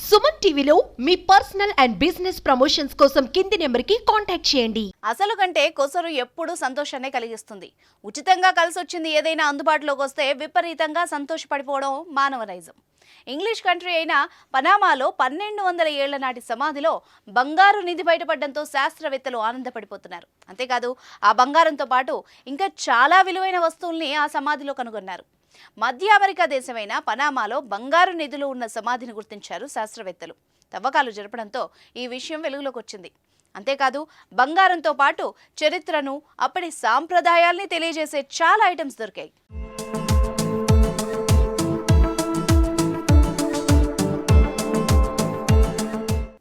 సుమన్ టీవీలో మీ personal and business promotions కోసం కింది నెంబర్కి కాంటాక్ట్ చేయండి. అసలు కంటే కొసరు ఎప్పుడూ సంతోషాన్ని కలిగిస్తుంది. ఉచితంగా కలిసి వచ్చింది ఏదైనా అందుబాటులోకి వస్తే విపరీతంగా సంతోషపడిపోవడం మానవ నైజం. ఇంగ్లీష్ కంట్రీ అయిన పనామాలో 1200 ఏళ్ల నాటి సమాధిలో బంగారు నిధి బయటపడడంతో శాస్త్రవేత్తలు ఆనందపడిపోతున్నారు. అంతేకాదు ఆ బంగారంతో పాటు ఇంకా చాలా విలువైన వస్తువుల్ని ఆ సమాధిలో కనుగొన్నారు. మధ్య అమెరికా దేశమైన పనామాలో బంగారు నిధులు ఉన్న సమాధిని గుర్తించారు శాస్త్రవేత్తలు. తవ్వకాలు జరపడంతో ఈ విషయం వెలుగులోకి వచ్చింది. అంతేకాదు బంగారంతో పాటు చరిత్రను, అప్పటి సాంప్రదాయాల్ని తెలియజేసే చాలా ఐటమ్స్ దొరికాయి.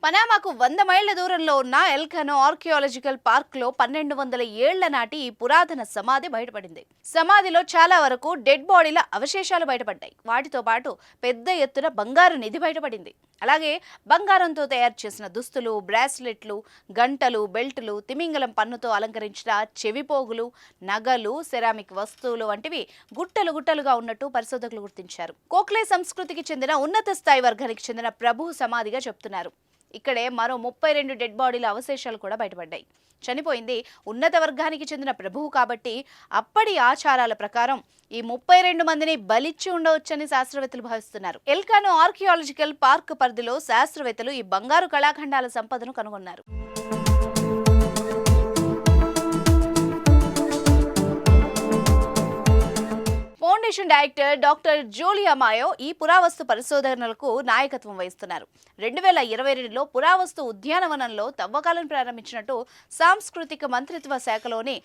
పనామాకు 100 మైళ్ల దూరంలో ఉన్న ఎల్కనో ఆర్కియాలజికల్ పార్క్ లో 1200 ఏళ్ల నాటి ఈ పురాతన సమాధి బయటపడింది. సమాధిలో చాలా వరకు డెడ్ బాడీల అవశేషాలు బయటపడ్డాయి. వాటితో పాటు పెద్ద ఎత్తున బంగారు నిధి బయటపడింది. అలాగే బంగారంతో తయారు చేసిన దుస్తులు, బ్రాస్లెట్లు, గంటలు, బెల్టులు, తిమింగలం పన్నుతో అలంకరించిన చెవిపోగులు, నగలు, సెరామిక్ వస్తువులు వంటివి గుట్టలు గుట్టలుగా ఉన్నట్టు పరిశోధకులు గుర్తించారు. కోక్లే సంస్కృతికి చెందిన ఉన్నత స్థాయి వర్గానికి చెందిన ప్రభు సమాధిగా చెప్తున్నారు. ఇక్కడే మరో 32 డెడ్ బాడీల అవశేషాలు కూడా బయటపడ్డాయి. చనిపోయింది ఉన్నత వర్గానికి చెందిన ప్రభువు కాబట్టి అప్పటి ఆచారాల ప్రకారం ఈ 32 మందిని బలిచ్చి ఉండవచ్చని శాస్త్రవేత్తలు భావిస్తున్నారు. ఎల్కనో ఆర్కియాలజికల్ పార్క్ పరిధిలో శాస్త్రవేత్తలు ఈ బంగారు కళాఖండాల సంపదను కనుగొన్నారు. ఫౌండేషన్ డైరెక్టర్ డాక్టర్ జూలియా మాయో ఈ పురావస్తు పరిశోధనలకు నాయకత్వం వహిస్తున్నారు. 2022లో పురావస్తు ఉద్యానవనంలో తవ్వకాలను ప్రారంభించినట్టు సాంస్కృతిక మంత్రిత్వ శాఖలోని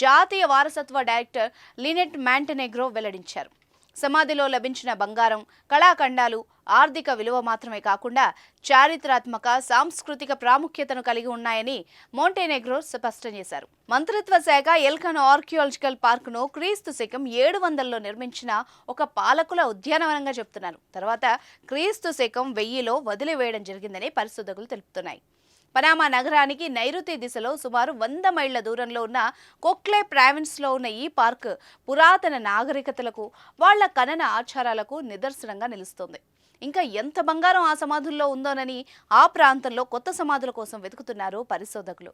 జాతీయ వారసత్వ డైరెక్టర్ లినెట్ మాంటెనెగ్రో వెల్లడించారు. సమాధిలో లభించిన బంగారం, కళాఖండాలు ఆర్థిక విలువ మాత్రమే కాకుండా చారిత్రాత్మక, సాంస్కృతిక ప్రాముఖ్యతను కలిగి ఉన్నాయని మోంటెనెగ్రో స్పష్టం చేశారు. మంత్రిత్వ శాఖ ఎల్కనో ఆర్కియాలజికల్ పార్క్ను క్రీస్తు శకం 700లో నిర్మించిన ఒక పాలకుల ఉద్యానవనంగా చెప్తున్నారు. తర్వాత క్రీస్తు శకం 1000లో వదిలివేయడం జరిగిందని పరిశోధకులు తెలుపుతున్నాయి. పనామా నగరానికి నైరుతి దిశలో సుమారు 100 మైళ్ల దూరంలో ఉన్న కోక్లే ప్రావిన్స్లో ఉన్న ఈ పార్క్ పురాతన నాగరికతలకు, వాళ్ల ఖనన ఆచారాలకు నిదర్శనంగా నిలుస్తోంది. ఇంకా ఎంత బంగారం ఆ సమాధుల్లో ఉందోనని ఆ ప్రాంతంలో కొత్త సమాధుల కోసం వెతుకుతున్నారు పరిశోధకులు.